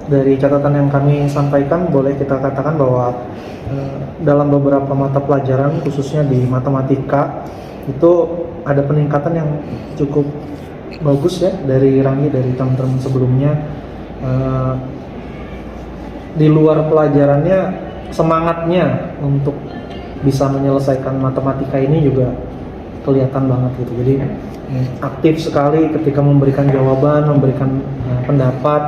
Dari catatan yang kami sampaikan, boleh kita katakan bahwa dalam beberapa mata pelajaran, khususnya di matematika, itu ada peningkatan yang cukup bagus ya dari Rangi, dari teman-teman sebelumnya. Di luar pelajarannya, semangatnya untuk bisa menyelesaikan matematika ini juga kelihatan banget gitu. Jadi aktif sekali ketika memberikan jawaban, memberikan pendapat,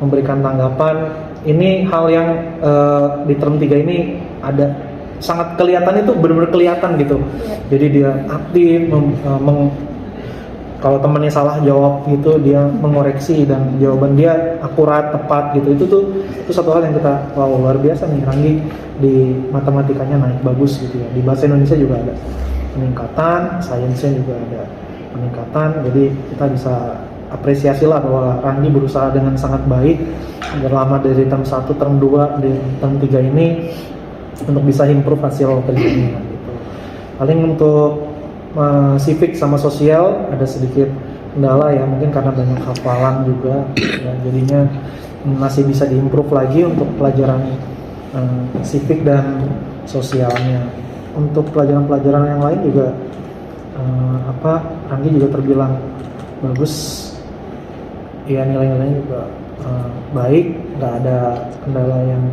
memberikan tanggapan. Ini hal yang di term 3 ini ada sangat kelihatan, itu benar-benar kelihatan gitu. Jadi dia aktif, kalau temannya salah jawab gitu, dia mengoreksi dan jawaban dia akurat, tepat gitu. Itu satu hal yang kita, wow, luar biasa nih Ranggi di matematikanya naik bagus gitu ya. Di bahasa Indonesia juga ada peningkatan, sainsnya juga ada peningkatan. Jadi kita bisa apresiasi lah bahwa Ranggi berusaha dengan sangat baik selama dari term 1, term 2, di term 3 ini untuk bisa improve hasil kerjanya gitu. Paling untuk civic sama sosial ada sedikit kendala ya, mungkin karena banyak hafalan juga ya, jadinya masih bisa diimprove lagi untuk pelajaran civic dan sosialnya. Untuk pelajaran-pelajaran yang lain juga Ranggi juga terbilang bagus ya, nilai-nilainya juga baik, nggak ada kendala yang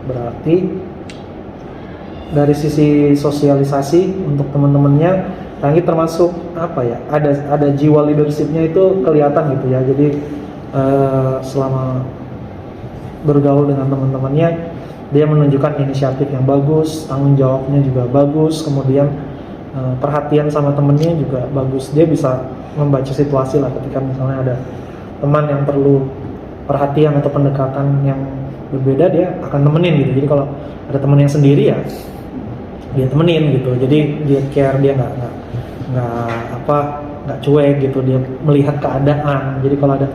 berarti. Dari sisi sosialisasi untuk teman-temannya, Ranggi termasuk ada jiwa leadershipnya itu kelihatan gitu ya. Jadi selama bergaul dengan teman-temannya, dia menunjukkan inisiatif yang bagus, tanggung jawabnya juga bagus, kemudian perhatian sama temennya juga bagus. Dia bisa membaca situasi lah, ketika misalnya ada teman yang perlu perhatian atau pendekatan yang berbeda, dia akan temenin gitu. Jadi kalau ada teman yang sendiri ya dia temenin gitu. Jadi dia care, dia nggak cuek gitu, dia melihat keadaan. Jadi kalau ada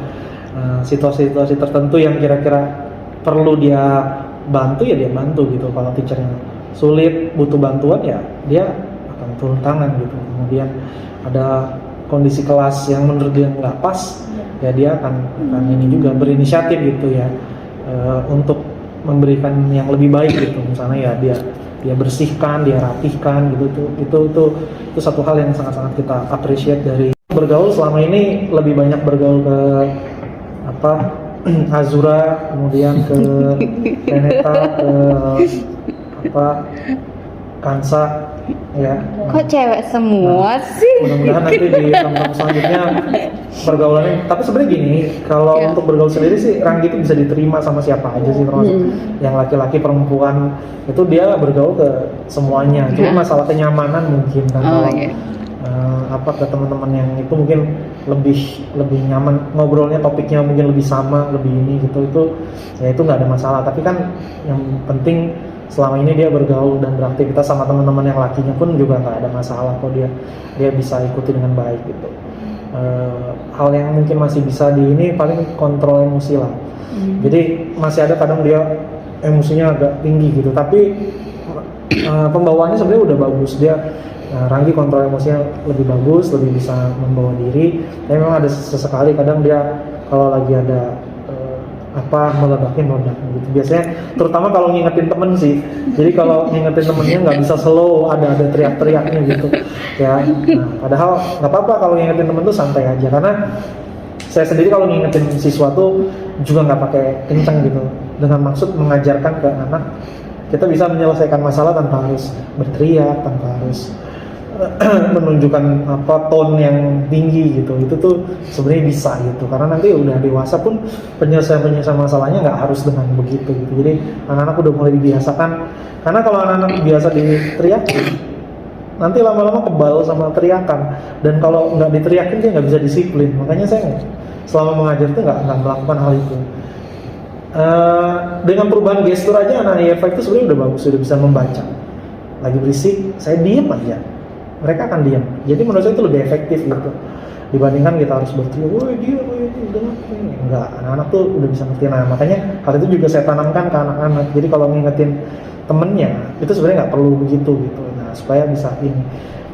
situasi-situasi tertentu yang kira-kira perlu dia bantu ya dia bantu gitu. Kalau teachernya sulit, butuh bantuan ya dia akan turun tangan gitu. Kemudian ada kondisi kelas yang menurut dia nggak pas, ya dia akan ini juga berinisiatif gitu ya, untuk memberikan yang lebih baik gitu. Misalnya ya dia bersihkan, dia rapihkan gitu. Itu satu hal yang sangat-sangat kita appreciate dari bergaul selama ini. Lebih banyak bergaul ke Azura, kemudian ke Reneta, ke Kansa ya. Kok cewek semua sih? Mudah-mudahan nanti di tahun selanjutnya pergaulannya. Tapi sebenarnya gini, kalau untuk bergaul sendiri sih Ranggi itu bisa diterima sama siapa aja sih, termasuk yang laki-laki, perempuan, itu dia bergaul ke semuanya. Cuma masalah kenyamanan mungkin kan, ke teman-teman yang itu mungkin lebih nyaman ngobrolnya, topiknya mungkin lebih sama, lebih ini gitu. Itu nggak ada masalah. Tapi kan yang penting selama ini dia bergaul dan beraktivitas sama teman-teman yang lakinya pun juga nggak ada masalah kok, dia bisa ikuti dengan baik gitu. Hal yang mungkin masih bisa di ini paling kontrol emosi lah. Jadi masih ada kadang dia emosinya agak tinggi gitu, tapi pembawaannya sebenarnya udah bagus. Dia Ranggi kontrol emosinya lebih bagus, lebih bisa membawa diri. Tapi memang ada sesekali kadang dia kalau lagi ada meledak gitu. Biasanya terutama kalau ngingetin temen sih. Jadi kalau ngingetin temennya nggak bisa slow, ada teriak-teriaknya gitu ya. Nah, padahal nggak apa-apa kalau ngingetin temen tuh santai aja, karena saya sendiri kalau ngingetin siswa tuh juga nggak pakai kenceng gitu, dengan maksud mengajarkan ke anak kita bisa menyelesaikan masalah tanpa harus berteriak, tanpa harus menunjukkan tone yang tinggi gitu. Itu tuh sebenarnya bisa gitu, karena nanti udah dewasa pun penyelesaian masalahnya nggak harus dengan begitu gitu. Jadi anak-anak udah mulai dibiasakan, karena kalau anak-anak biasa diteriakin nanti lama-lama kebal sama teriakan, dan kalau nggak diteriakin dia nggak bisa disiplin. Makanya saya selama mengajar tuh nggak melakukan hal itu. Dengan perubahan gestur aja anak IFA itu sebenarnya udah bagus, sudah bisa membaca. Lagi berisik, saya diem aja, mereka akan diam. Jadi menurut saya itu lebih efektif gitu, dibandingkan kita harus berteriak, woi dia, udah enggak. Anak-anak tuh udah bisa ngerti. Nah makanya hal itu juga saya tanamkan ke anak-anak. Jadi kalau ngingetin temennya itu sebenarnya nggak perlu begitu gitu. Nah supaya bisa ini.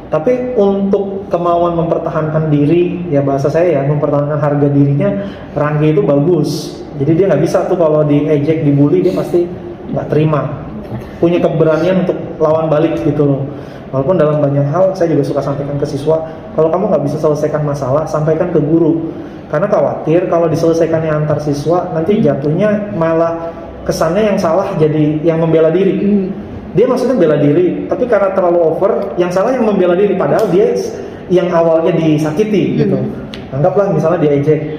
Tapi untuk kemauan mempertahankan diri, ya bahasa saya ya, mempertahankan harga dirinya, Ranggi itu bagus. Jadi dia nggak bisa tuh kalau diejek, dibully, dia pasti nggak terima. Punya keberanian untuk lawan balik gitu loh. Walaupun dalam banyak hal saya juga suka sampaikan ke siswa, kalau kamu nggak bisa selesaikan masalah, sampaikan ke guru. Karena khawatir kalau diselesaikannya antar siswa, nanti jatuhnya malah kesannya yang salah jadi yang membela diri. Dia maksudnya bela diri, tapi karena terlalu over, yang salah yang membela diri, padahal dia yang awalnya disakiti gitu. Anggaplah misalnya diejek,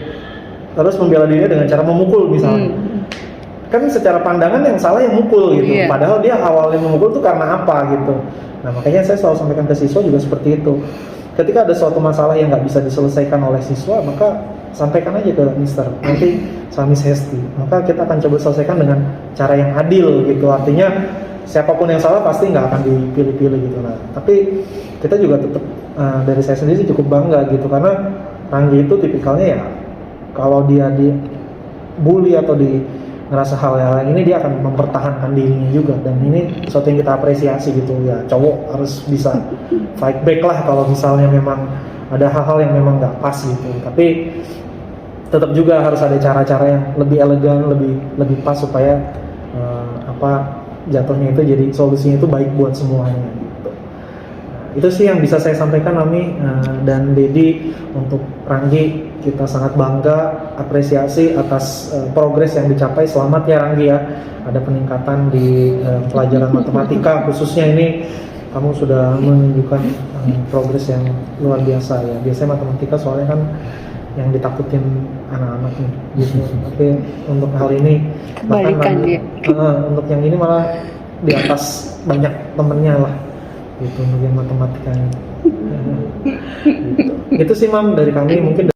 terus membela diri dengan cara memukul misalnya. Kan secara pandangan yang salah yang mukul gitu, padahal dia awalnya memukul tuh karena apa gitu. Nah makanya saya selalu sampaikan ke siswa juga seperti itu. Ketika ada suatu masalah yang nggak bisa diselesaikan oleh siswa, maka sampaikan aja ke Mister, nanti sama Miss Hesti. Maka kita akan coba selesaikan dengan cara yang adil gitu. Artinya siapapun yang salah pasti nggak akan dipilih-pilih gitu. Nah tapi kita juga tetap dari saya sendiri cukup bangga gitu, karena Ranggi itu tipikalnya ya kalau dia dibully atau ngerasa hal yang ini, dia akan mempertahankan dirinya juga, dan ini sesuatu yang kita apresiasi gitu ya. Cowok harus bisa fight back lah kalau misalnya memang ada hal-hal yang memang nggak pas gitu, tapi tetap juga harus ada cara-cara yang lebih elegan, lebih pas supaya jatuhnya itu jadi solusinya itu baik buat semuanya gitu. Nah, itu sih yang bisa saya sampaikan Mami dan Dedi. Untuk Ranggi kita sangat bangga, apresiasi atas progres yang dicapai. Selamat ya Ranggi ya, ada peningkatan di pelajaran matematika khususnya ini. Kamu sudah menunjukkan progres yang luar biasa ya. Biasanya matematika soalnya kan yang ditakutin anak-anak nih gitu. Tapi untuk hal ini kebalikan dia. Untuk yang ini malah di atas banyak temennya lah gitu untuk yang matematikanya. Gitu. Itu sih Mam dari kami mungkin.